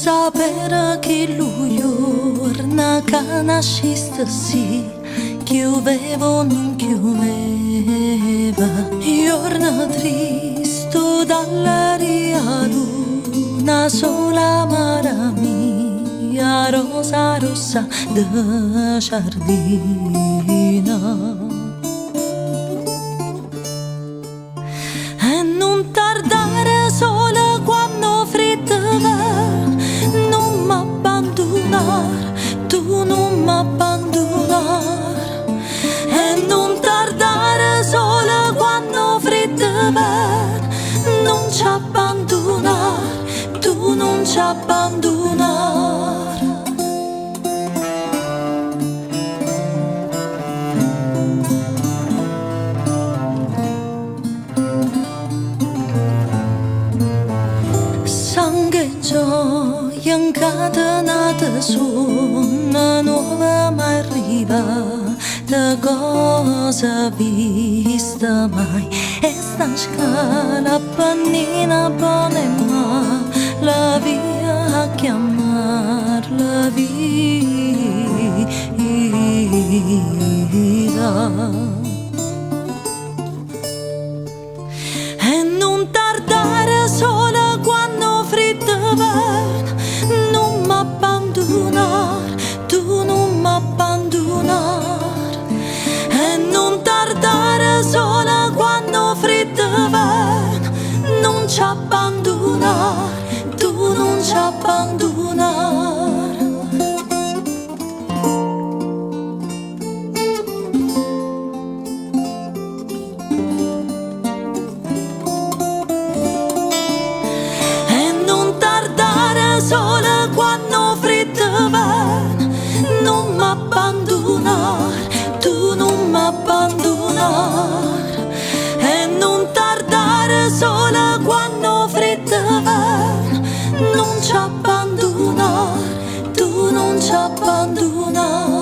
Sapere che lui giorna che nasciste sì, chiudevo non chiudeva. Giorno triste dall'aria una sola mara mia, rosa rossa de giardina. E non tardare sola quando frittava, non m'abbandonar, tu non m'abbandonar. E non tardare sola quando frittava, non ci abbandonar, tu non ci abbandonar. Gioia incatenata su una nuova ma arriva, da cosa vista mai, e sta scala pannina buona e ma la via a chiamarla vita. E non tardare sola quando frittava, non m'abbandonar, tu non m'abbandonar. E non tardare sola quando frittava, non ci abbandonar, tu non ci abbandonar. Sola quando frittava, non m'abbandonar, tu non m'abbandonar. E non tardare sola quando frittava, non ci abbandonar, tu non ci abbandonar.